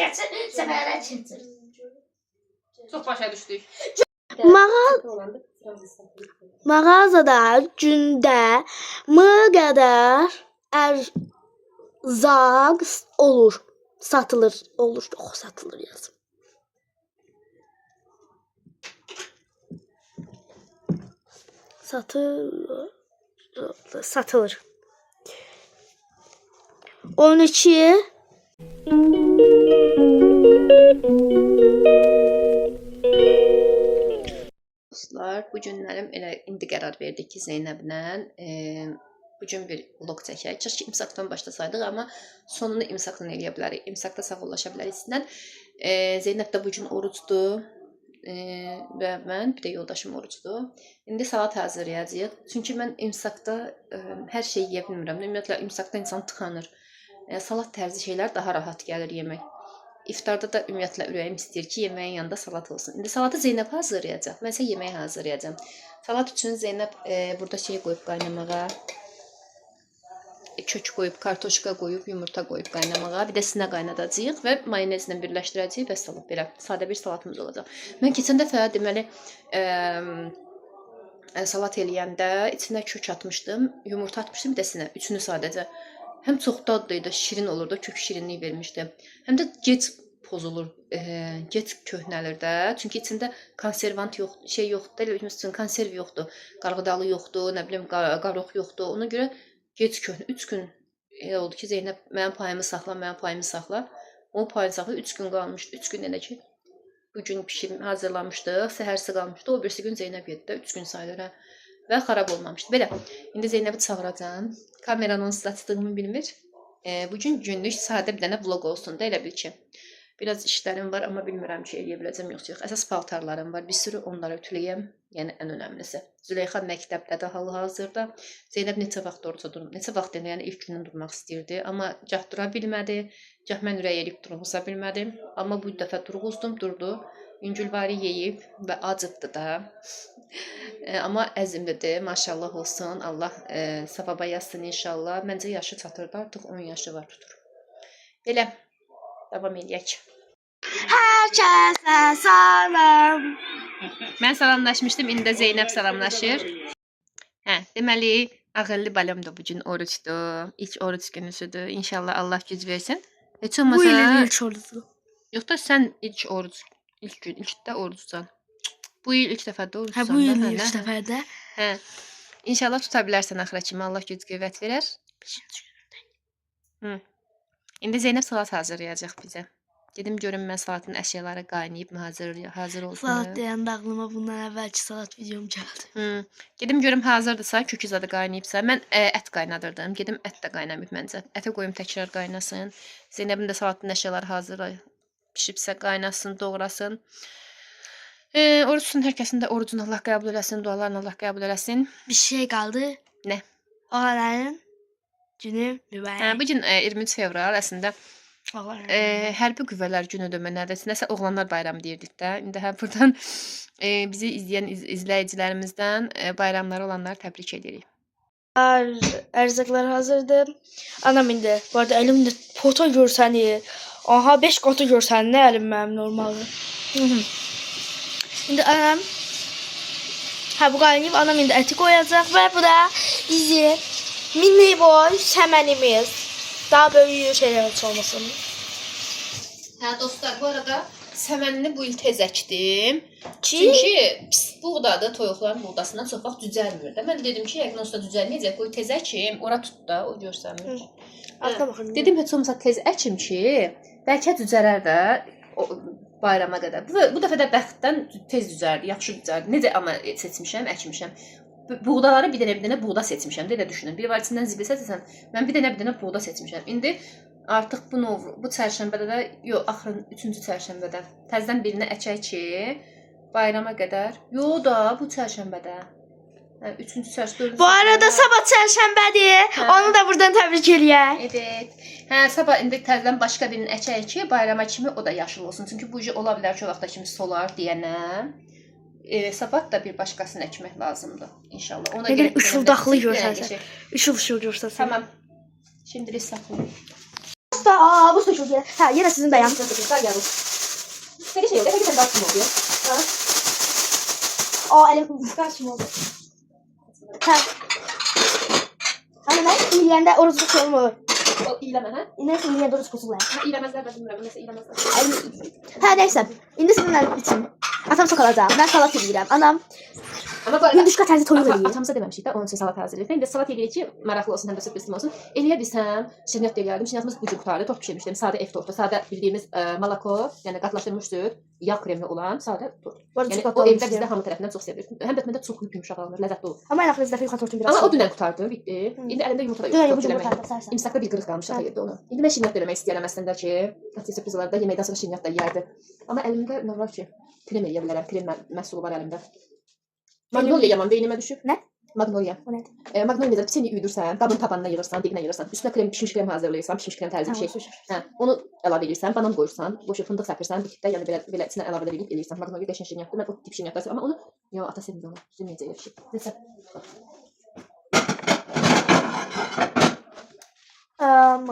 keçir, səfərlər keçir. Çox başa düşdük. Mağazada gündə mı qədər ərzaq olur, satılır, satılır yazım. Satılır. 12 Dostlar, bu günlərim elə indi qərar verdik ki, Zeynəblə bugün bir vlog çəkək. Keşke imsakdan başlasaydıq, amma sonunu imsakdan eləyə bilərik. İmsakda sağollaşa bilərik sizdən. Zeynəb də bugün orucdur və mən, bir də yoldaşım orucdur. İndi salat hazırlayacağıq. Çünki mən imsakda hər şey yeyə bilmirəm. Ümumiyyətlə, imsakda insan tıxanır. Salat tərzi şeylər daha rahat gəlir yemək. İftarda da ümumiyyətlə ürəyim istəyir ki, yeməyin yanında salat olsun. İndi salatı Zeynəb hazırlayacaq. Mən isə yeməyi hazırlayacağım. Salat üçün Zeynəb burada şey qoyub qaynamağa. Kök qoyub, kartoşka qoyub, yumurta qoyub qaynamağa. Bir də sinə qaynadacağıq və mayonezlə birləşdirəcəyik və salat belə. Sadə bir salatımız olacaq. Mən keçən dəfə deməli salat eləyəndə içinə kök atmışdım, yumurta atmışdım, bir də sinə. Üçünü sadəcə. Həm çox dadlıydı, şirin olurdu, kök şirinliyi vermişdi. Həm də gec pozulur, gec köhnəlir də. Çünki içində konservant yoxdur, şey yoxdur, elə üçün konserv yoxdur, qarğıdalı yoxdur, nə bilim qaroq yoxdur. Ona görə gec köhnə, 3 gün elə oldu ki, Zeynəb mənim payımı saxla, mənim payımı saxla. O payını saxla, 3 gün qalmışdı. 3 gün elə ki, bugün hazırlamışdıq, səhərsi qalmışdı. O birisi gün Zeynəb yedi, 3 gün sayılır və xarab olmamışdı. Belə, indi Zeynəbi çağıracağım. Kameranı onsuz açdığımı bilmir. Bugün günlük sadə bir dənə vlog olsun da, elə bil ki. Biraz işlərim var, amma bilmirəm ki, eləyə biləcəm yoxsa yox. Əsas paltarlarım var, bir sürü onları ütüləyəm. Yəni, ən önəmlisi. Züleyxa məktəbdədir hal-hazırda. Zeynəb neçə vaxt orada durub, neçə vaxt yəni ilk gündən durmaq istəyirdi. Amma gah dura bilmədi, gah mən ürək elib durğuza bilmədim. Amma bu dəfə durğuzdum, durdu. Yüngülvari yeyib və acıqdı da. Amma əzimlidir, maşallah olsun. Allah savaba yazsın inşallah. Məncə yaşı çatırdı, artıq 10 yaşı var tutur. Belə, davam eləyək. Hər kəsə salam. Mən salamlaşmışdım, indi də Zeynəb salamlaşır. Deməli, ağıllı balım da bugün oruçdur. İlk oruç günüsüdür. İnşallah Allah güc versin. Heç olmasa... Bu ilin ilk orucu. Yox da sən ilk oruc, ilk gün, ilkdə orucsan. Bu il ilk dəfə də orucsan. Bu il ilk dəfədə. İnşallah tuta bilərsən axıra kimi. Allah güc qüvvət verər. İndi Zeynəb salat hazırlayacaq bizə. Dedim görüm mən salatın əşyaları qaynayıb hazır olsun. Salat deyəndə ağlıma bundan əvvəlki salat videom gəldi. Dedim görüm hazırdırsa, kökü zadı qaynayıbsa. Mən ət qaynadırdım. Gedim ət də qaynamayıb məncə. Ətə qoyum təkrar qaynasın. Zeynəbin də salatın əşyaları hazır pişibsə qaynasın, doğrasın. Oruçsun, hər kəsin də orucunu Allah qəbul eləsin, dualarını Allah qəbul eləsin. Bir şey qaldı. Nə? Ağaların günü mübarək. Bugün 23 fevral əslində hərbi qüvvələr günüdür mənərdəsi. Nəsə oğlanlar bayramı deyirdik də. İndi buradan bizi izləyən izləyicilərimizdən bayramları olanları təbrik edirik. Ərzaqlar hazırdır. Anam indi, bu arada əlimdə foto görsənir. Aha, 5 qatı görsənir, nə əlim mənim normaldır. İndi anam, bu qaynayıb, anam indi əti qoyacaq və bu da bizim mini boy səmənimiz. Daha böyük şeylər heç olmasın. Dostlar, bu arada səmənini bu il tez əkdim. Çünki pis buğdadır, toyuqların buğdasından çox vaxt düzəlmir də. Mən dedim ki, yəqin olsa düzəlməyəcək, qoy tez əkim, ora tut da, o görsənmir. Dedim, heç olmasa tez əkim ki, bəlkə düzələr də bayrama qədər. Bu dəfə də bəxtdən tez düzərdi, yaxşı düzərdi. Necə amma seçmişəm, əkmişəm. Buğdaları bir dənə buğda seçmişəm, də elə düşünün. Bir var içindən zibil seçsən, mən bir dənə buğda seçmişəm. İndi artıq bu çərşənbədə də, yox, axırın 3-cü çərşənbədə təzədən birini əkək ki, bayrama qədər. Yox da, bu çərşənbədə. 3-cü çərşənbədə. Bu arada sabah çərşənbədir. Onu da buradan təbrik eləyək. Evet. Sabah indi təzədən başqa birini əkək ki, bayrama kimi o da yaşıl olsun. Çünki bu ola bilər ki, o vaxta kimi solar deyənəm. Sabah da bir başqasını əkmək lazımdır inşallah. Ona görə ışıldaqlı görsənsən. Işıl görsənsən. Tamam. Şimdilik saxlayın. Usta, bu su çok. Ha, yine sizin beyan. Peki şey oldu. Peki sen daha kim oluyor? Elim karşım oldu. Ha. Hani ben İlyanda orası şey olmuyor. O iyileme ha? Neyse İlyanda orası kusular. Ha iyilemezler ben bilmiyorum. Neyse iyilemezler. Ha neyse. İndi sizinler için. Atam çok alacağım. Ben salat yiyeceğim. Anam. Ama bu arada Gündüzka tərzi toyu verir. atamıza deməmişik də, onun üçün salat hazırlayırıq. İndi salat eləyirik ki, maraqlı olsun, həm də sürpriz olsun. Eləyə bilsəm, şirniyyat da eləyərdim. Şirniyyatımız bu cür qutardı. Tort bişirmişdim. Sadə ev tortu. Sadə bildiyimiz malako, yəni qatlaşdırılmış süd, yağ kremli olan sadə tort. Yəni o evdə bizdə hamı tərəfindən çox sevilir. Həm də məndə çox yumşaq alınır, ləzzətli olur. Amma ən axırı dəfə yuxarı tortun biraz. Amma o dünən qutardı, bitdi. İndi əlimdə yumurta da Dünən yoxdur bu eləmək. yumurta İmsakda bir qırıq qalmış ata yedi onu. İndi mən şirniyyat da eləmək istəyirəm əslində ki, hətta sürpriz olardı da yeməkdən sonra şirniyyat da yeyərdi. Amma əlimdə nə var ki, krem eləyə bilərəm. Krem məhsulu var əlimdə. Magnolia yaman beynimə düşüb. Nə? Magnolia. O nədir? Magnolia pisini üyüdürsən, qabın tabanına yığırsan, dibinə yığırsan, üstünə krem, pişmiş krem hazırlayırsan, pişmiş krem tərzi bir şey. Hə, onu əlavə edirsən, banan qoyursan, boş fındıq səpirsən, bir də yəni belə içinə əlavə edib eləyirsən. Magnolia qəşəng şirniyyatdır. Mən o tip şirniyyatlar sevirəm, amma onu ata sevmir onu. Sevməyəcək elə bir şey. Nəsə.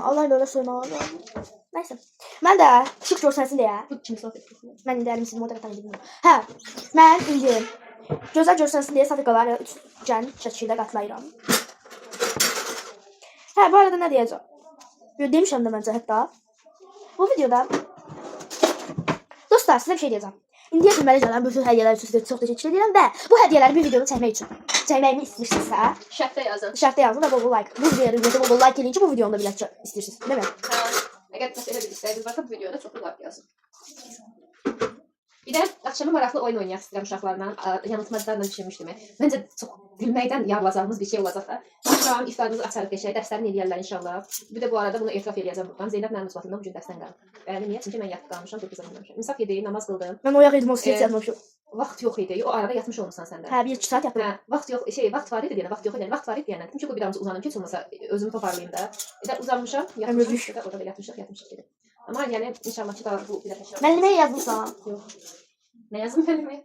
Allah böyle soymalı. Neyse. Ben de şık görsənsin deyə. Bu kimi sohbet etsin. Mən indi əlimi sizin moderatdan edim. Hə. Mən indi gözəl görsənsin deyə safikaları 3 cən şəkildə qatlayıram. Hə, bu arada nə deyəcəm? Demişəm də məncə hətta. Bu videoda dostlar sizə bir şey deyəcəm. İndiyə bilməli gələn bütün hədiyyələr üçün sizə çox təşəkkür edirəm və bu hədiyyələri bir videoda çəkmək üçün çəkməyimi istəyirsinizsə, Şərtdə yazın. şərtdə yazın və bol like. Bu videoda bol like eləyin ki, bu videonu da bilək istəyirsiniz, değil mi? Əgər məsələ bir istəyiniz varsa bu videoda çoxlu like yazın. Bir də axşamı maraqlı oyun oynayaq istəyirəm uşaqlarla. Yanıltmacılarla düşünmüşdüm. Məncə çox gülməkdən yarılacağımız bir şey olacaq da. Axşam iftarımızı açarıq qəşəng, dərslərini eləyərlər inşallah. Bir də bu arada bunu etiraf eləyəcəm buradan. Zeynəb mənim uzatımdan bu gün dərsdən qalıb. Yəni niyə? Çünki mən yatıb qalmışam, 9 zamanlamışam. İnsaf yedim, namaz qıldım. Mən oyaq idim, o stres yazmamışım. Vaxt yox idi. O arada yatmış olmusan sən də. Hə, 1-2 saat yatdım. Hə, vaxt yox, vaxt var idi deyənə, vaxt yox idi. Vaxt var idi deyənə. Dedim ki, bir damcı uzanım ki, heç olmasa özümü toparlayım da. Bir də uzanmışam, yatmışam. Orada belə yatmışıq dedim. Amma yəni inşallah ki, daha bu bir dəfə. Müəllimə yazmışsan. Yox. Nə yazdım müəllimə?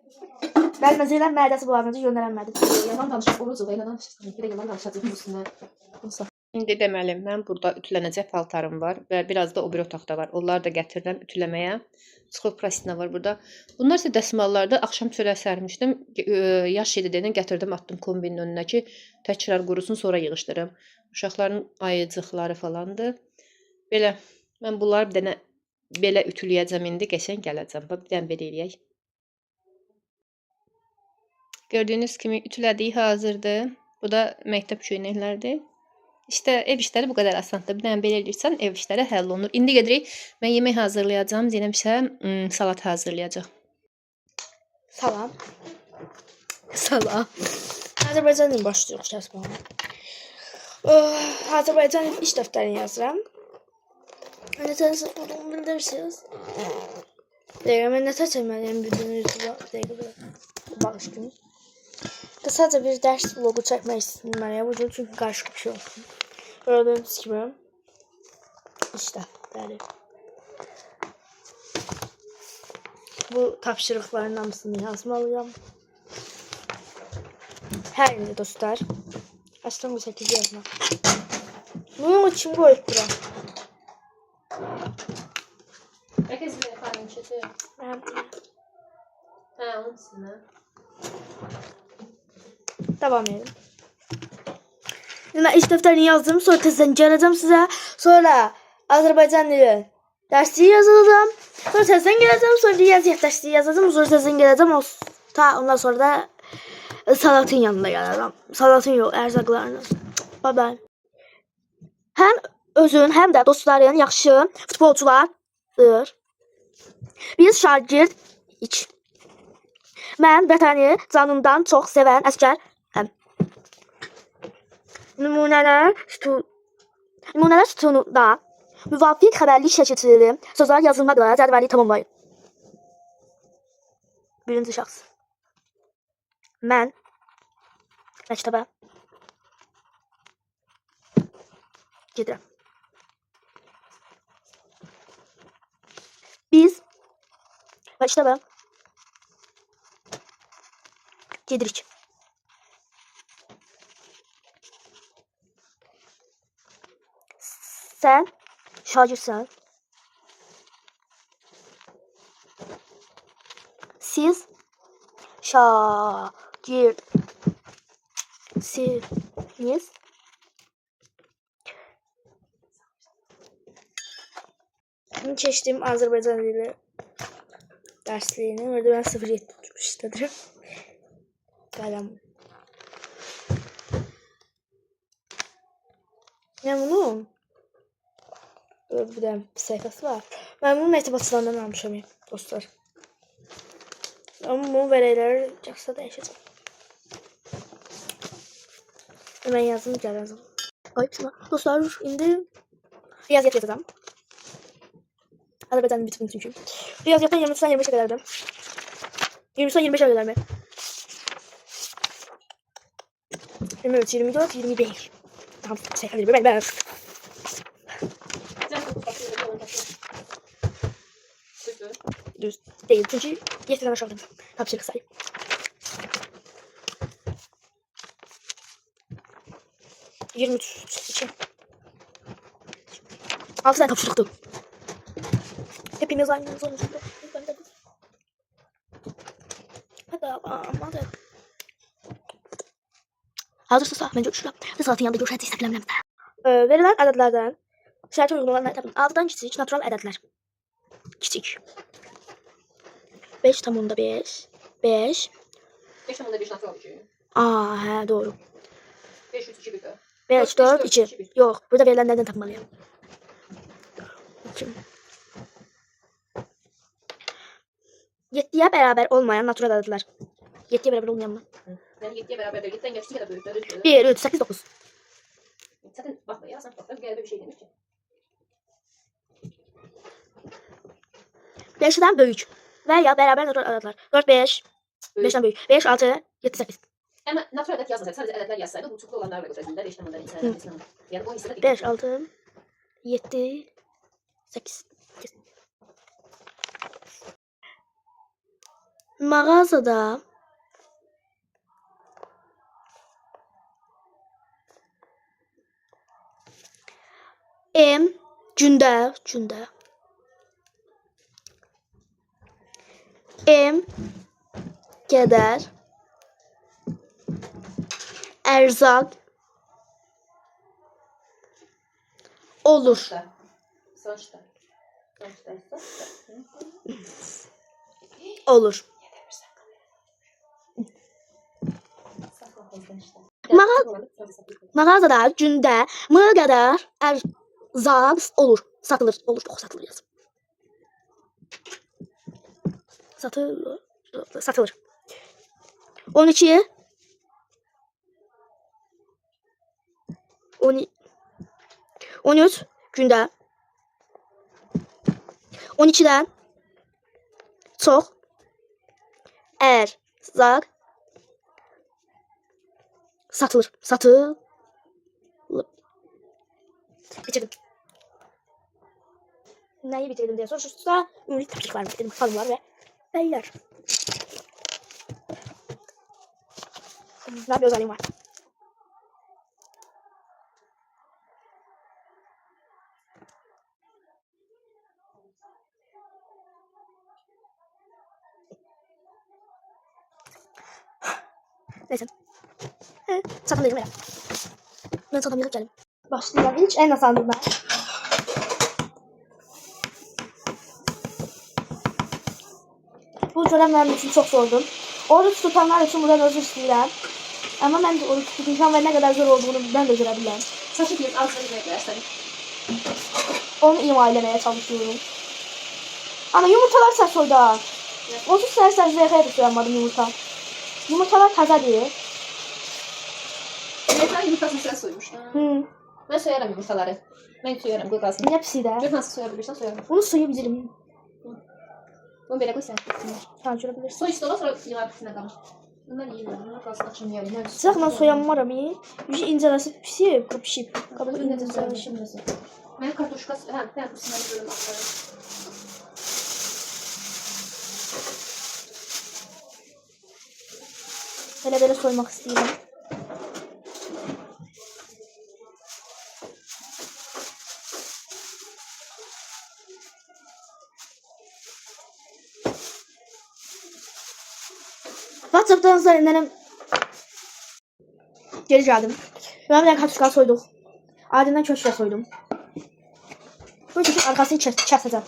Müəllimə Zeynəb mədəsi bulanınca göndərənmədi. Yalan danışıb orucu və yalan danışırsan. Bir də yalan danışacaq üstünə. İndi deməli, mən burada ütülənəcək paltarım var və biraz da o bir otaqda var. Onları da gətirdim ütüləməyə. Çıxıb prastina var burada. Bunlar isə dəsmallardır. Axşam çölə sərmişdim. Yaş yedi dedim, gətirdim, atdım kombinin önünə ki, təkrar qurusun, sonra yığışdırım. Uşaqların ayıcıqları falandır. Belə, mən bunları bir dənə belə ütüləyəcəm indi, qəşəng gələcəm. Bir dənə belə eləyək. Gördüyünüz kimi ütülədiyi hazırdır. Bu da məktəb köynəklərdir. İşte ev işləri bu qədər asandır. Bir dənə belə eləyirsən, ev işləri həll olunur. İndi gedirik. Mən yemək hazırlayacağım. Zeynəb isə salat hazırlayacaq. Salam. Salam. Azərbaycanla başlayırıq kəsməyə. Azərbaycan iş dəftərini yazıram. Nə təsir olduğunu bilirsiniz. Dəqiqə, mən nə çəkməliyəm bütün YouTube-a? Dəqiqə, bağışlayın. Kısaca bir ders vlogu çekmek istedim ben ya. Bu çünkü karışık bir şey olsun. Gördüğünüz gibi. İşte böyle. Bu tapşırıkların hamısını yazmalıyım. Her yerde dostlar. Aslında bu şekilde yazmak. Bunun için koyup bura. Herkes bir efendim çete. Ha, onun üstüne. Devam edelim. Ben iş defterini yazdım. Sonra tezden geleceğim size. Sonra Azerbaycan dili dersi yazılacağım. Sonra tezden geleceğim. Sonra riyaziyyat dersi yazacağım. Sonra tezden geleceğim. Ondan sonra da salatın yanında geleceğim. Salatın yok, erzaklarını. Bye bye. Hem özün, hem de dostların yaxşı futbolculardır. Biz şagird iç. Mən vətəni canından çox sevən əsgərəm. Nümunələr sütununda müvafiq xəbərlik şəkilləri sözlər yazılmaqla cədvəli tamamlayın. Birinci şəxs. Mən məktəbə gedirəm. Biz məktəbə gedirik. Sən şagirdsən. Siz şagirdsiniz. Şimdi keçdim Azərbaycan dili dərsliyini. Orada ben 0.7 tutmuşladım. Qələm. Məmnunum. Bir de bir sayfası var. Ben bunu məktubatçılarından almışam dostlar. Ama bu vərəqləri yaxşı dəyişəcəm. Hemen yazdım gələcəm. Ay dostlar, indi riyaziyyat yazacağım. Azərbaycanın bütün çünkü. Riyaziyyatdan 23'den 25'e kadardı. 23'den 25'e kadar mı? 23, 24, 25. Tamam, ben. Düz değil çünkü yeterden aşağıdım. Tapşırık sayı. Yirmi üç. 6 tane tapşırıktı. Hepimiz aynı sonucunda. Hadi. Hazırsınızsa bence uçuram. Saatın yanında görüşəcək istəklərimlə. Verilən ədədlərdən şərtə uyğun olan ədədlər. 6-dan kiçik natural ədədlər. Kiçik. 5,5. 5. 5,5 natural 2. Aa, hə, doğru. 5, 3, 2, 1. 5, 4, 2. Yox, burada verilənlərdən tapmalıyam. 2. 7'ye beraber olmayan natural ədədlər. 7'ye beraber olmayan mı? Yani 7'ye beraber 7'den geçti ya da büyükler. 1, 3, 8, 9. Zaten bakma ya, sen bakma, galiba bir şey demiş ki. 5'den büyük veya beraber natural ədədlər. 4, 5. 5'den büyük. 5, 6, 7, 8. Ama natural ədəd yazmasaydı, sadece ədədlər yazsaydı bu çoklu olanlarla götürüldüğünde 5'ten ondan insanlar. Yani o hissede 5, 6, 7, 8. Mağazada gündə qədər ərzaq olur. Sonuçta. Olur. Mağazada gündə nə qədər ərzaq olur. Satılır. Olur. Çox satılır yazım. Satılır. 12 13 gündə 12'den çox ərzaq satılır. Bitirdim. Neyi bitirdim diye soruşursa ünlü tapşırık var dedim. Fanlar ve beyler. Daha bir özelliğim var. Neyse. Çantamı yedim. Ben çantamı yedim geldim. Başlayalım. İlk en asanından. Bu dönem benim için çok zordu. Oruç tutanlar için buradan özür dileyim. Ama ben de oruç tutacağım ve ne kadar zor olduğunu ben de görebilirim. Saçı bir ağzına gidersen. Onu ima etmeye çalışıyorum. Ama yumurtalar ses orada. Onsuz səhər zeyxəyə də soyanmadım yumurta. Yumurtalar taza değil. Mesela yumurtasını sen soymuşsun. Ben soyarım yumurtaları. Ben soyarım, koy kalsın. Hepsi də. Gör nasıl soyabilirsen soyarım. Bunu soyabilirim. Bunu böyle koy sen. Tamam, şöyle bilirsin. Soy işte, ondan sonra yağ kısmına kalır. Bundan yiyeyim. Bundan kalsın açılmıyor. Sıxla soyanmaram. Yüzü incələsi pişib. Qabığı incələsi. Mənim kartoşka, hə, bir dənə kursuna bölüm axtarım. Belə soymaq istəyirəm. WhatsApp'dan üzerinden geri geldim. Ben bir tane kartuşka soyduk. Ardından köşke soydum. Bu çünkü arkasını keseceğim.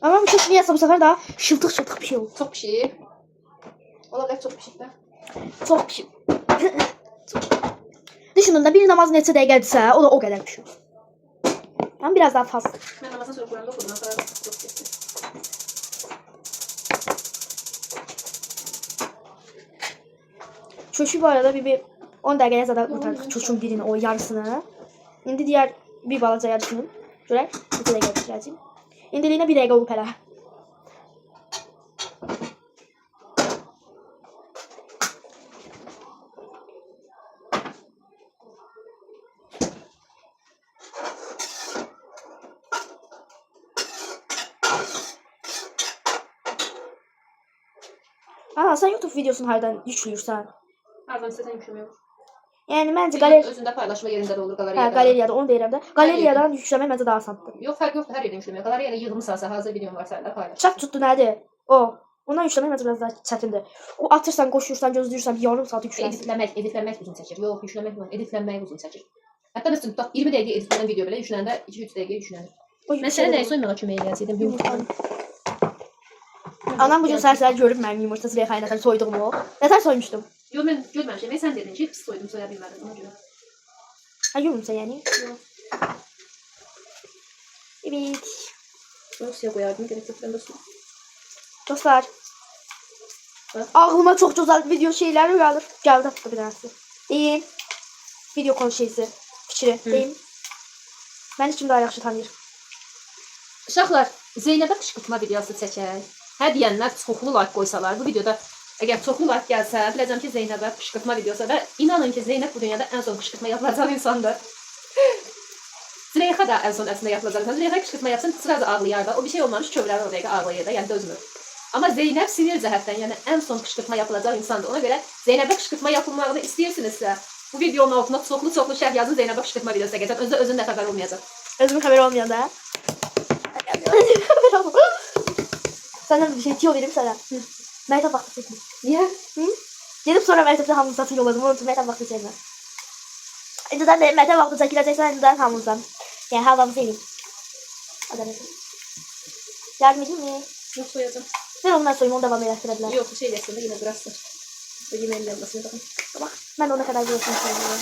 Ama bu çok niyeyse bu sefer daha şıltık bir şey oldu. Çok pişik. Ola bilər çok pişik də. Çok bir şey. Düşünün de bir namaz neçə dəqiqədirsə, o da o kadar bir şey. Ben biraz daha fazla. Mən namazdan sonra Quranda oxudum. Sonra çok getdi. Çöşü bu arada bir 10 dəqiqəyə zaten kurtardık çöşün birini, o yarısını. İndi diğer bir balaca yarısını. Görək, neçə dəqiqə bitirəcəyim. İndiliyinə 1 dəqiqə olub hələ. Aa, sen YouTube videosunu hardan yüklüyorsan? Hardan istəsən yükləmək olur. Yani bence Özündə paylaşma yerində də olur, qaleriyada. galeriyada onu deyirəm də. Galeriyadan yükləmək məncə daha asandır. Yox, fərq yoxdur, hər yerdən yükləmək. Galeriyada yığılmısansa, hazır videon varsa da paylaş. Çat tutdu nədir? O. Ondan yükləmək məncə biraz daha çətindir. O atırsan, qoşursan, gözləyirsən, bir yarım saat yüklənsin. Editləmək uzun çəkir. Yox, yükləmək yox, editləmək uzun çəkir. Hətta məsələn, tutaq 20 dəqiqə editlənən video belə yüklənəndə 2-3 dəqiqə yüklənir. Mən sənə nəyə soymağa kömək eləyəcəydim? Yumurtanı. Anam bu gün səhər görüb mənim yumurta Züleyxa ilə soyduğumu. Nətər soymuşdum? Yox, mən görməmişəm. Sən dedin ki, pis soydum, soya bilmədim ona görə. Ha, yumurta yani. Yox. Evet. Suya qoyardım, gerek yox, mən də su. Dostlar. Bak. Ağlıma çok güzel video şeyler uyanır. Geldi hatta bir tanesi. Deyin. Video konu şeysi. Fikri. Deyin. Ben hiç kim daha yaxşı tanıyır. Uşaqlar, Zeynəbə qışqırtma videosu çəkək. Hə deyənlər çoxlu like qoysalar, bu videoda əgər çoxlu like gəlsə, biləcəm ki, Zeynəbə qışqırtma videosu və inanın ki, Zeynəb bu dünyada ən son qışqırtma yapılacaq insandır. Züleyxa da ən son əslində yapılacaq insan. Züleyxa qışqırtma yapsın, sıraz ağlayar da. O bir şey olmamış, kövrələr o dəqiqə ağlayır da, yəni dözmür. Amma Zeynəb sinir cəhətdən, yəni ən son qışqırtma yapılacaq insandır. Ona görə Zeynəbə qışqırtma yapılmağını istəyirsinizsə, bu videonun altına çoxlu şərh yazın, Zeynəbə qışqırtma videosu çəkəcəm. Özün də xəbər olmayacaq. Özümün haberi olmayan da. Senden bir şey tiyo vereyim sana. Mehtap vakti çekme. Niyə? Gelip sonra Mehtap'ta hamuruzatı yolladım. Unuttum Mehtap vakti çekme. Önceden de Mehtap vakti çekileceksen önceden hamuruzam. Yani havamı seveyim. Hadi mesela. Yardım edeyim mi? Yox, soyacam. Ben ondan soyayım, onu devam edertirebilir. Yox, bu şey eləsin də, yenə qırasın. Bu yeməyin yanmasına baxın. Bak, ben de ona kadar görsün söylüyorum.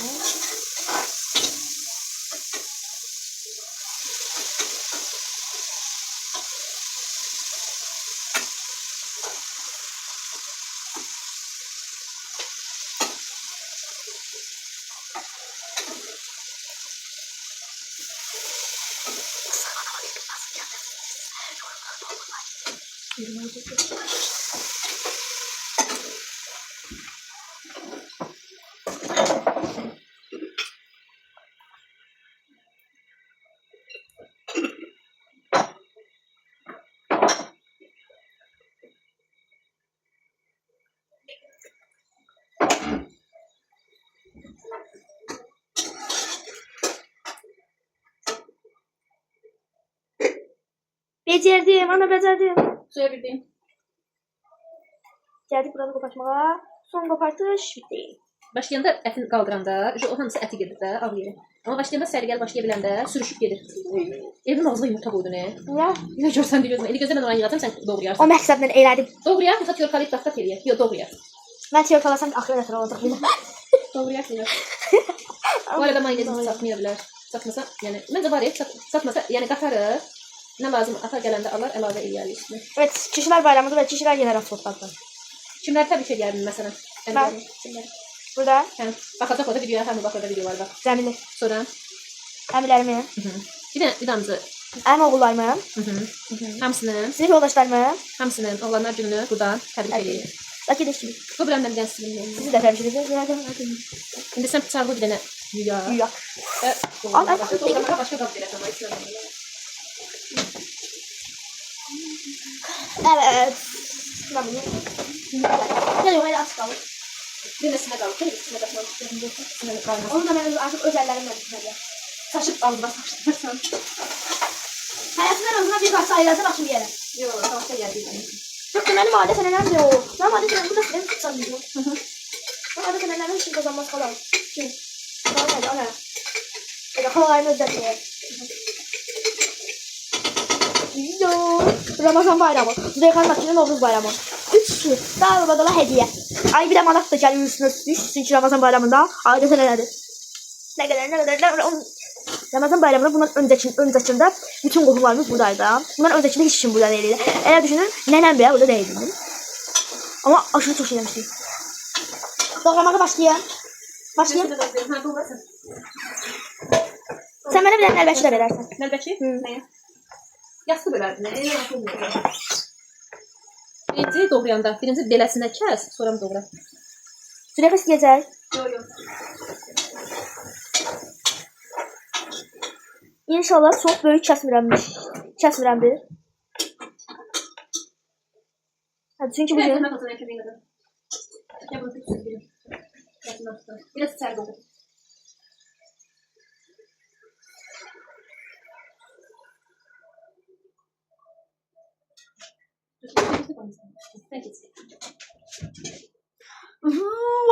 Becerdim, ana becerdim. Soya bildiyim. Geldik buranı kopartmağa. Son kopartış bitti. Başlayanda ətin qaldıranda, o hamısı əti gedir də, ağ yeri. Amma başlayanda sərgəl başlaya biləndə sürüşüb gedir. Evin ağzına yumurta qoydu ne? Niyə? Ya görsən biliyorsun, eli gözlə mən oranı yığacam, sən O doğrayarsan. məqsədlə elədim. Doğrayar, yoxsa tyorkalayıb daxtat eləyək. Yox, doğrayar. Mən tiyorkalasam axırı nətər olacaq. Doğrayar, yox. Bu arada mayonezini satmaya bilər. Satmasa, yəni, məncə var ya, satmasa, yəni qatarı, nə lazım ata gələndə alar, əlavə eləyər üstünə. Evet, kişilər bayramıdır və kişilər yenə rasotlardır. Kimlər təbii ki, gəldim məsələn? Mən. Kimlər? Burada Hə, baxacaq o da videoya, həm baxacaq videolar var. Cəmili, Sonra, əmilərimi, bir damcı. əmi oğullarımı, Hamısının, sinif yoldaşlarımı, oğlanlar gününü buradan təbrik edirəm. Bakı deşkilik. Bu bilən mən dənsiliyim. Sizi də təbrik edirəm. İndi sən bıçaqlı bir dənə yuya. Yuyak. Və doğramağa başqa qab verəsən, amma istəyirəm. Evet. Şuna bunu. Gel oraya aç kalır. Bir də sinə qalır, üstünə qatmaq istəyirəm. Sinə qalmaz. Onu da mən artıq öz əllərimlə düşünəcəm. Saçıb ağzına saçdırırsan. Həyatından özünə bir parça ayıracaq axşam yerə. Yox, savaşda gəldik. Yox, deməli madə sənələr yox. Mən madə sənələr bu da benim tutacağım. Ben madə sənələrdən işin kazanmaz falan. Kim? Hadi ana. Ya da halayını ödətmeye. Ramazan bayramı. Züleyxanın Bakı'nın Novruz bayramı. 3 su. Daha da hediye. Ay bir de manat da gəlir üstüne düş. Çünkü Ramazan bayramında aile sənələrdir. Ne kadar. Ramazan bayramında bundan öncesinde bütün qohumlarımız buradaydı. Bundan öncesinde hiç kim burada değildi. Eğer düşünün nenem bile burada değildi. Ama aşırı çok şey demiştik. Doğramaya başlayayım. Başlayayım. Sen bana bir tane nəlbəki də verərsən. Nəlbəki? Nəyə? Yastı bölərdin, nə? Yapılmıyor. Birinci doğrayanda, birinci beləsinə kəs, sonra mı doğra? Züleyxa istəyəcək. Yox. İnşallah çok böyük kəsmirəmdir. Hadi çünkü bugün biraz içeri doğru.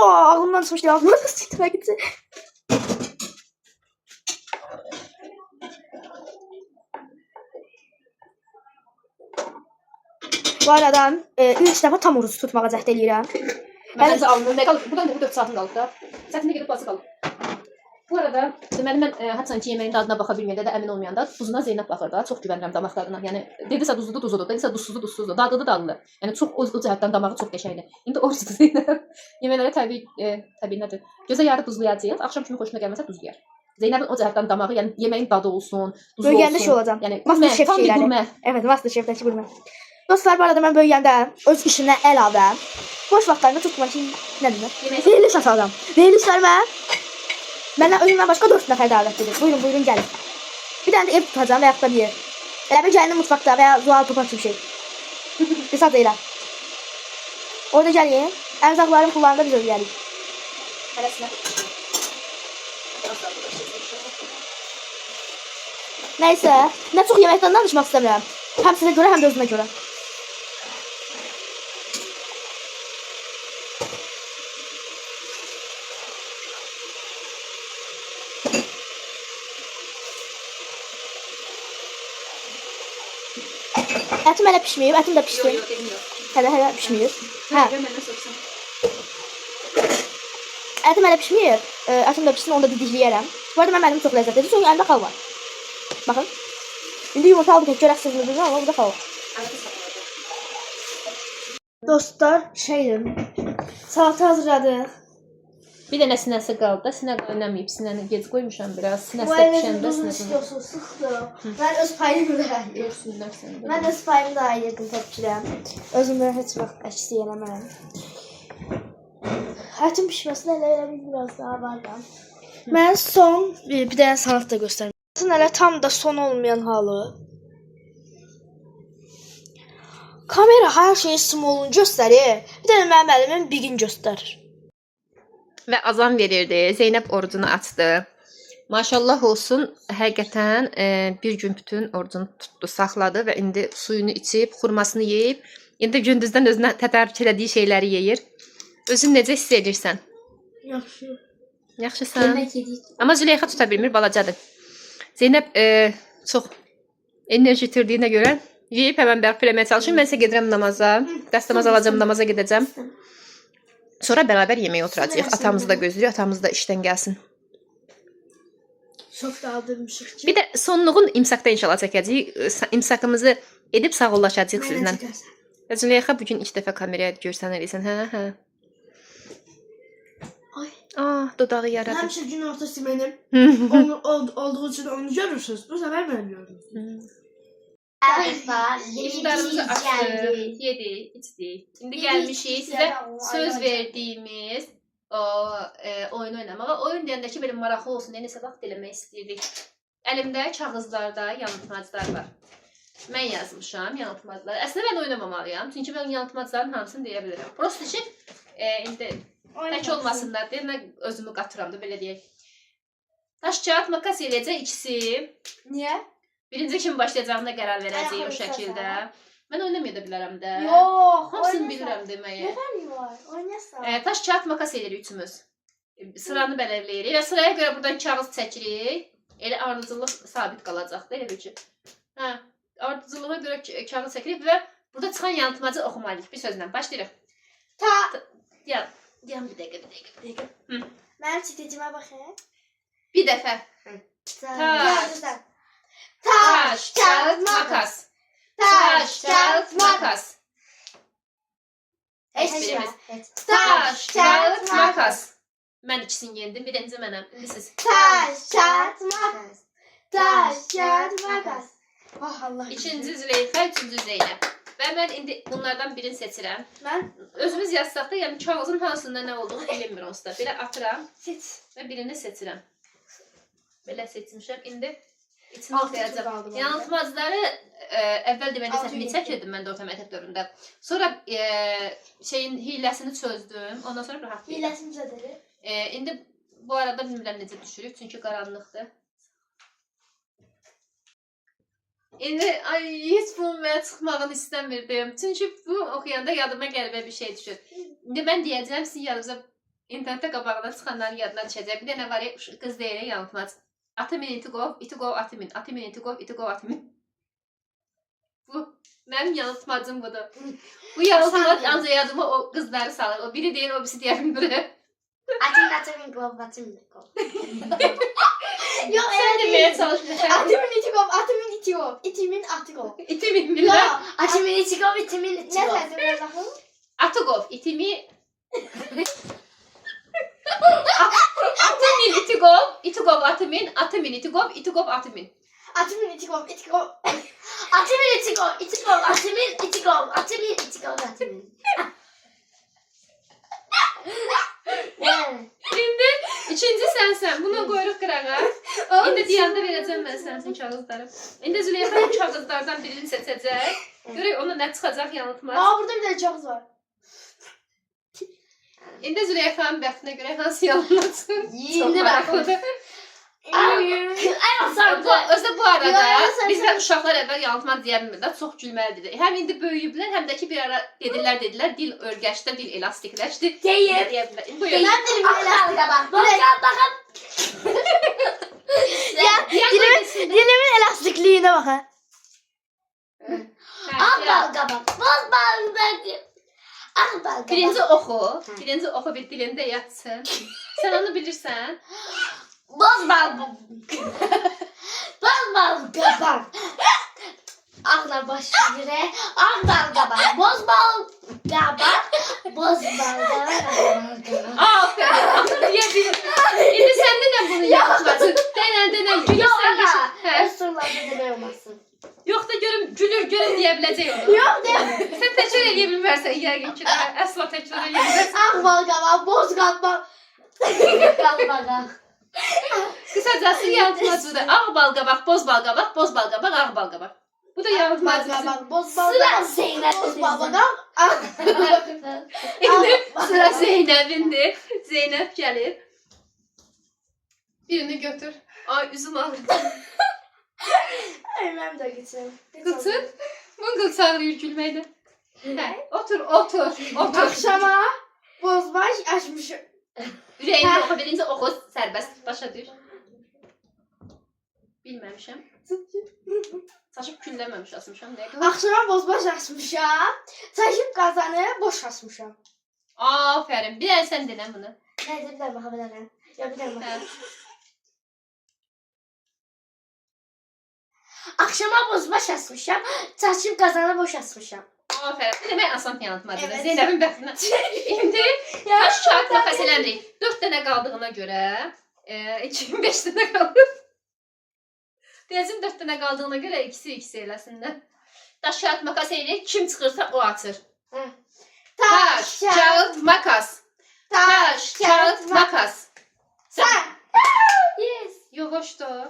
ağlımdan çıxmışdı. Ağlımdan çıxmışdı. Gitti. Bu arada ilk dəfə tam oruç tutmağa cəhd eləyirəm. Mən də alındım. Ne qalıb? Buradan da 4 saatim qaldı da. Sətində gedib bası qalıb. Bu arada deməli mən hətta ki yeməyin dadına baxa bilməyəndə də əmin olmayanda duzuna Zeynəb baxır da. Çox güvənirəm damaq dadına. Yəni dedisə duzludur, duzludur. Dedisə duzsuzdur. Dadlıdır, dadlı. Yəni çox o cəhətdən damağı çox qəşəngdir. İndi orucdur Zeynəb. Yeməkləri təbii nədir? Gözə yarı duzlayacağıq. Axşam kimi xoşuna gəlməsə duzlayar. Zeynəbin o cəhətdən damağı, yəni yeməyin dadı olsun, duzlu olsun. Böyüyəndə şey olacam. Yəni Masterchef tam bir şeyləri. gurme. Evet, Masterchef'dəki gurme. Dostlar, bu arada mən böyüyəndə öz işinə əlavə boş vaxtlarında tutmaq için nə deyim? Veriliş atalım. Verilişlərmə məndən özümdən başqa 4 nəfər dəvət edir. Buyurun gəlin. Bir dənə də ev tutacağım və yaxud da bir yer. Elə bir gəlinin mutfaqda və ya Zuhal Topar bir şey. Qısa deyirəm. Orada gəlin. Ərzaqların pullarını da biz ödəyərik. Hərəsinə. Nəysə, nə çox yeməkdən danışmaq istəmirəm. Həm sizə görə, həm də özümə görə. Ətim hələ pişməyib, ətim də pişdi. Hələ pişməyib. Hə. Ətim hələ pişməyib, ətim də pişsin, onu da didikləyərəm. Bu arada mənim çox ləzzətlidir, çünki əlimdə xal var. Baxın. İndi yumurta aldık, görəksiniz mi bilmirəm, amma burada xal var. Dostlar, salata hazırladıq. Bir dənə sinəsi qaldı da, sinə qaynamayıb, sinəni gec qoymuşam biraz. Sinəsi də pişəndə sinəsi. Sıxdır. Mən öz payımı da ayırdım. Mən öz payımı da ayırdım təpkirəm. Özümdə heç vaxt əksi eləməm. Ətin pişməsinə elə biraz daha var da. Mən son bir dənə salat da göstərəm. Elə tam da son olmayan halı. Kamera hər şeyi small'unu göstərir. Bir dənə mənim əlimin bigini göstərir. Və azam verirdi. Zeynəb orucunu açdı. Maşallah olsun, həqiqətən bir gün bütün orucunu tutdu, saxladı və indi suyunu içib, xurmasını yeyib, indi gündüzdən özünə tədarük elədiyi şeyləri yeyir. Özün necə hiss edirsən? Yaxşı. Yaxşısan? Yemək yedik. Amma Züleyxa tuta bilmir, balacadır. Zeynəb çox enerji itirdiyinə görə yeyib həmən bərk eləməyə çalışır. Mən isə gedirəm namaza. Dəstəmaz alacağım, namaza gedəcəm. Sonra beraber yemeğe oturacağıq. Atamızı da gözlüyor. Atamız da işten gelsin. Çok da aldırmışıq ki. Bir de sonluğun imsakda inşallah çəkəcəyik. İmsakımızı edib sağollaşacağıq sizlə. Züleyxa bugün ilk dəfə kameraya görsən eləysən. Hə. Ay. Dodağı yaradı. Həmişə gün ortası mənim. Olduğu için onu görürsünüz. Bu sefer ben gördüm. İftarımızı açdık, yedik, içdik. İndi gəlmişik sizə söz verdiyimiz oyun oynamağa. Oyun deyəndə ki, belə maraqlı olsun, nəsə vaxt eləmək istəyirdik. Əlimdə kağızlarda yanıltmaclar var. Mən yazmışam yanıltmaclar. Əslində mən oynamamalıyam, çünki mən yanıltmacların hamısını deyə bilirəm. Prosto ki, indi tək olmasınlar deyə mən özümü qatıram da, belə deyək. Daş, kağıt, makas eləyəcək ikisi. Niyə? Birinci kim başlayacağına qərar verəcəyik o Ayaq şəkildə. oynasana. Mən oynamaya da bilərəm də. Yox, Hamısını oynasana. bilirəm deməyə. Nə fərqi var? Oynasana. Daş, kağıt, makas eləyirik üçümüz. Sıranı belirləyirik və sıraya görə buradan kağız çəkirik. Elə ardıcıllıq sabit qalacaq da, elə bil ki. Hə, ardıcıllığa görə kağız çəkirik və burada çıxan yanıltmacı oxumalıyıq. Bir sözlə başlayırıq. Ya, bir dəqiqə. Mənim çiticimə baxın. Bir dəfə. Taş, Taş, kağıt, makas. Taş, kağıt, makas. Heç birimiz. Taş, kağıt, makas. Mən ikisini yendim, birinci mənəm. İndi siz. Taş, kağıt, makas. Taş, kağıt, makas. Oh Allah. İkinci Züleyxa, üçüncü Zeynəb. Və mən indi bunlardan birini seçirəm. Mən Özümüz yazsaq da, yəni kağızın hansında nə olduğunu bilinmir onsuz da. Belə atıram seç. və birini seçirəm. Belə seçmişəm. İndi içini Altı oxuyacağam. tur qaldı. Yanıltmacları əvvəl deməli Altı səhvini tur. çəkirdim mən də orta məktəb dövründə. Sonra şeyin hiləsini çözdüm. Ondan sonra rahat deyirəm. Hiləsini çözərik. İndi bu arada bilmirəm necə düşürük, çünki qaranlıqdır. İndi heç bunun mənə çıxmağını istəmirdim. Çünki bu oxuyanda yadıma qəribə bir şey düşür. İndi mən deyəcəm, sizin yanınıza internetdə qabağına çıxanların yadına düşəcək. Bir dənə var ya, qız deyir, yanıltmac. Atimin, itigov, atimin. Atimin, itigov, atimin. Bu, mənim yanıltmacım budur. Bu yanıltmac ancaq yadıma o qızları salır. O biri deyir, o birisi deyə bilmir. Atimin, gov. Yox, Sən deməyə çalışmışsan. Atimin, itigov. İtimin, atigov. İtimin bilməm. Yox, atimin, itigov, itimin, itigov. Nə sözü baxın? Atigov, itimi... Atimin, itigov, atimin, atimin, itigov, atimin. Atimin, itigov. Atimin, itigov, atimin, itigov. Atimin, itigov, atimin. İndi üçüncü sənsən. Buna qoyuruq qırağa. İndi deyəndə verəcəm mən sənsin kağızları. İndi Züleyxa bu kağızlardan birini seçəcək. Görək ona nə çıxacaq yanıltmaz. Burada bir dənə kağız var. İndi Züleyxanın bəxtinə görə hansı yanılmasın? İndi baxın. Özdə bu arada bizdə uşaqlar əvvəl yanıltmaz deyə bilmir də, çox gülməlidir. Həm indi böyüyüblər, həm də ki bir ara dedilər, dil örgəşdə, dil elastikləşdi. Deyir. Buyurun. Mən dilimi elastikə bax. Baxın. Dilimin elastikliyinə baxın. Birinci oxu bir dilində yatsın. Sən onu bilirsən. Boz bal kabak. Ağla baş yere, ağ bal kabak. Boz bal kabak. Boz bal kabak. Aferin. İndi səndə də bunu yapmasın. Denən gülürsən. Ösürlərdə demək olmasın. Yox da görüm gülür deyə biləcək onu. Yox deyəm. Sən təkrar eləyə bilmərsən yəqin ki. Əsla təkrar eləyə bilmərsən. Ağ bal kabak, boz kabak. Kabak. Qısacası yanıltmacıdır. Ağ bal qabaq, boz bal qabaq, boz bal qabaq, ağ bal qabaq. Bu da yanıltmacıdır. Boz bal kabak. Boz bal kabak. İndi sıra Zeynəbindir. Zeynəb gəlir. Birini götür. Ay üzüm ağrıdı. Ay mənim də geçim. Qıçın. Bunun qıçı ağrıyır gülməkdə. Hə, otur. Axşama bozbaş açmışım. Ürəyində oxu, birinci oxu, sərbəst, başa düş. Bilməmişəm. Saçıb külləməmiş asmışam. Axşama bozbaş açmışam. Çəkib qazanı boş açmışam. Aferin. Bir dənə sən denən bunu. Nədir, bir dənə baxa bilərəm. Ya bir dənə baxa. Axşama bozbaş açmışam. Çəkib qazanı boş açmışam. Aferin. Demək asan yanıltmadır. Evet. Zeynəbin bəxtinə. İndi daş, kağıt, makas eləmirik. 4 dənə qaldığına görə 2005 dənə qalır. Deyəcəm 4 dənə qaldığına görə ikisi eləsinlər. Daş, kağıt, makas eləyirik. Kim çıxırsa o atır. Taş, kağıt, makas. Taş, kağıt, makas. Sən. Yes. Yoxuşdur.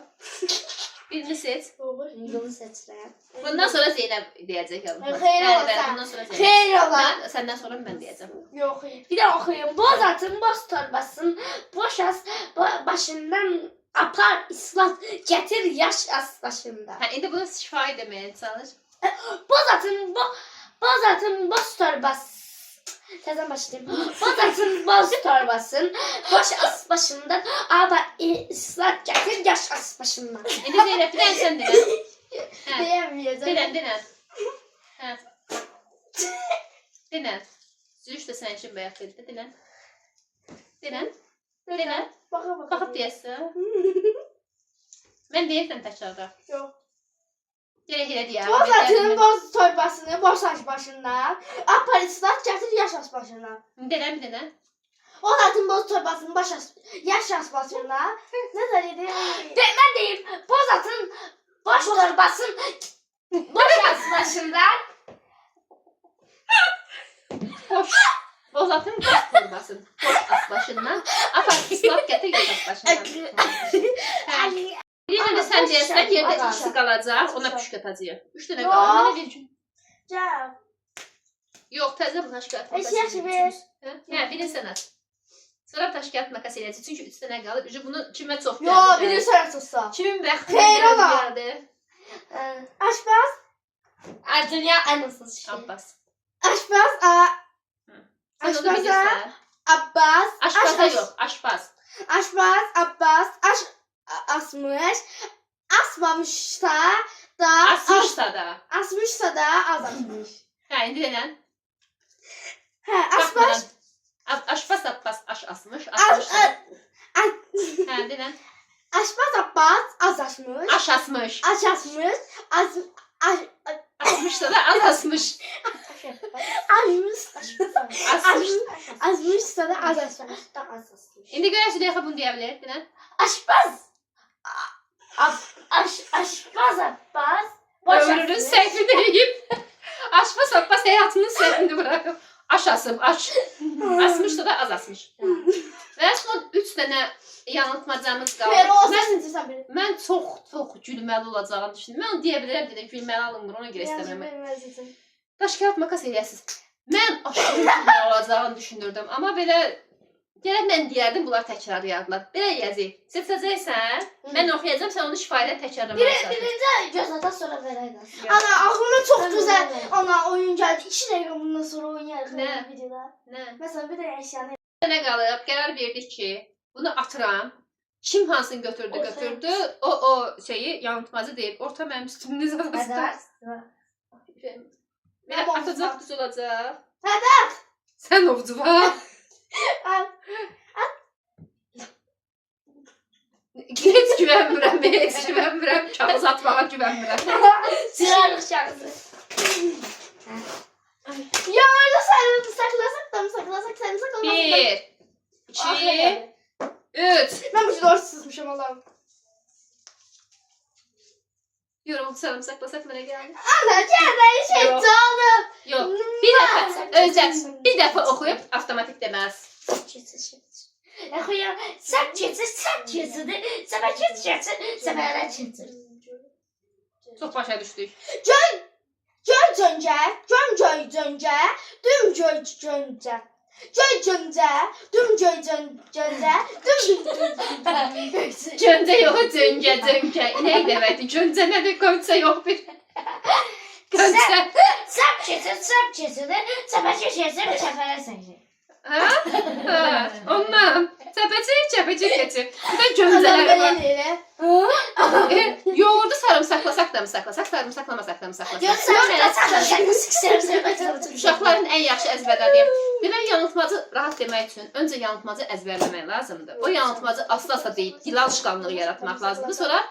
Birini seç. Yolu seçirəm. Bundan sonra Zeynəb deyəcək. Xeyir ola Bundan sonra sən. Zeynəb. Xeyir ola. Səndən sonra mən deyəcəm. Yox. Bir də oxuyum. Boz atın, boz torbasın. Boş as başından apar, islat, getir yaş başında. Hə, indi bunu şifahi deməyə çalış. Bozatın boz torbası. Tezden başlayayım. Bozatın boz torbasın. Boş as başından. Apar, islat, getir yaş as başından. İndi Zeynep, bir dənə sən denən. Hə, Diyemeyeceğim. denən. Hə. Denən. Zülüş də sənin üçün bayaq dedi, denən. Denən. Baxıb deyəsən. Mən deyirsən təkrarda. Yok. Gərək elə deyəm. Bozatın boz torbasını boş as başından. Apar, islat, getir yaş as başından. Denən bir dənə. Bozatın boz torbasını boş as, yaş as başından. Ne söyledi? Ben deyim. Bozatın boş torbasını boş as başından. Bozatın boş torbasını boş as başından. Apar, islat, gətir yaş as başından. Hə. Bir dənə sən deyəsən, yerdə ikisi qalacaq, ona püşk atacaq. 3 dənə qalır, mənə bir üçün. Cəm. Yox, təzə bu daşqat makas Yaxşı ver. Hə, birini sən at. Sonra daşqat makas eləyəcək, çünki 3 dənə qalıb. Bunu kimə çox Yo, biri sen tutsa. Kimin bəxti Xeyr ola. gəldi? Aşpaz. Ay, dünya en ıssız şey. Abbas. Aşpaz. Sən onu Aşpaza. bilirsən. Abbas. Aşpaza yox, aşpaz. Aşpaz. Abbas. Asmış. Asmamışsa da. Asmışsa da. Asmışsa da azalmış. Hə, indi denən. Hə, aşpaz. Aşpaz Abbas aş asmış, asmışsa da. Hə, denən. Aşpaz Abbas azlaşmış. Aş asmış. Aş asmış. Asmışsa da az asmış. Azmışsa da azlaşmış. İndi görək Züleyxa bunu deyə bilər, denən. Aşpaz. Aşpaz Abbas. Ömrünün səhvini yiyib. Aşpaz Abbas həyatının səhvini bırakıb. Aş asıb, aş. Asmışsa da az asmış. Və son 3 dənə yanıltmacamız qaldı. Pero o sen biri. Mən çox gülməli olacağını düşündüm. Mən onu deyə bilərəm dedim, gülməli alınmır, ona görə istəmirəm. Daş kağıt makas eləyəsiniz. Mən aşırı gülməli olacağını düşünürdüm. Amma belə gərək mən deyərdim, bunlar təkrarlayardılar. Belə yazayım. Seçəcəksən, mən oxuyacağım, sən onu şifahilə təkrarlamalısan. Birinci göz ata sonra vereydim. Ana aklıma çok güzel. Ana oyun geldi. 2 dakika bundan sonra oynayalım. Ne? Ne? Mesela bir de eşyanı. Nə qalıb? Qərar verdik ki, bunu atıram. Kim hansını götürdü, O götürdü. O şeyi yanıltmacı deyib. Orta mənim üstümünüz arasında. Belə atacaq düz olacaq. Hədər. Sən ovcu var. Heç güvənmirəm. Kağız atmağa güvənmirəm. Sırarlık şarkısı. Ya orada sen saklasak da mı saklasak sen saklasak. 1, 2, 3. Ben bu doğru sızmışım Allah'ım. Yoruldu sarımsaklasak mənə gəldi. Ana çerdeği şey Yok. çaldım. Yox, bir dəfə bir dəfə oxuyub avtomatik deməz. Ya koyayım. Sen çetir. Sen çetir. Çox başa düşdük. Göy cönce. Düm göy cönce. Düm göy cönce. Göncə yox, cöncə. İnək deməkdir. Göncə nədir? Göncə yox bir. Göncə. Sen çetir. Sen çetir. Hə? Ondan. Çəpəcik keçir. Bir də göncələri var. Yoğurdu sarımsaklasak da mı saklasak, sarımsaklamasak da mı saklasak? Uşaqların ən yaxşı əzbərlədiyim. Demək, yanıltmacı rahat demək üçün öncə yanıltmacı əzbərləmək lazımdır. O yanıltmacı asla deyib, dil alışqanlığı yaratmaq lazımdır. Sonra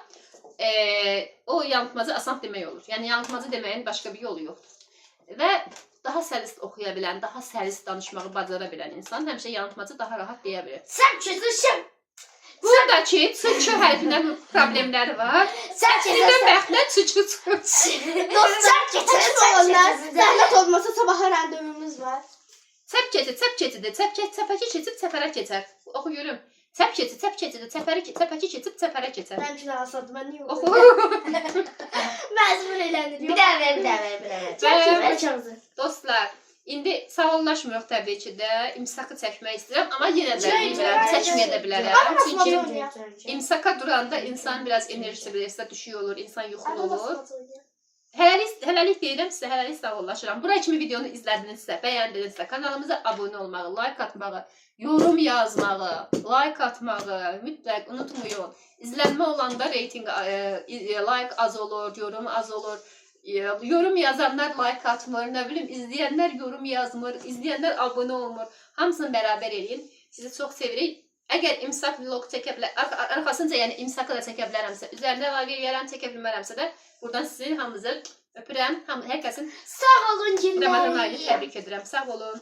o yanıltmacı asan demək olur. Yəni yanıltmacı deməyin başqa bir yolu yoxdur. Və daha səlis oxuya bilən, daha səlis danışmağı bacara bilən insan həmişə yanıltmacı daha rahat deyə bilir. Sen çetir. Buradakı ç hərfindən problemləri var. Sen Sizdən bəxtlə ç çıxır. Dostlar çetir. Zahmet olmasa sabaha randevumuz var. Çəp keçidir. Çəpəki keçib çəpərə keçər. Oxu görüm. Çəp keçidir. Çəpəki keçib çəpərə keçər. Ben bir daha sattım. Ben niye Oxu. Məcbur eləndiriyor. Bir daha ver. Dostlar, İndi sağollaşmırıq təbii ki də. İmsakı çəkmək istəyirəm, amma yenə də bilmirəm, çəkməyə də bilərəm. Çünki imsaka duranda insan biraz enerjisi bilirsə düşüyor olur, insan yuxulu olur. Hələlik deyirəm sizə, hələlik sağollaşıram. Bura kimi videonu izlədinizsə, bəyəndinizsə, kanalımıza abunə olmağı, like atmağı, yorum yazmağı, like atmağı mütləq unutmayın. İzlənmə olanda reyting like az olur, yorum az olur. Yorum yazanlar like atmır, nə bilim izləyənlər yorum yazmır, izləyənlər abunə olmur. Hamısını bərabər eləyin. Sizi çox sevirik. Əgər imsak vlog çəkə bilərəm, arxasınca yəni imsakı da çəkə bilərəmsə, üzərinə əlavə eləyərəm, çəkə bilmərəmsə də buradan sizi hamınızı öpürəm. Hər kəsin Sağ olun, Ramazan ayını təbrik edirəm. Sağ olun.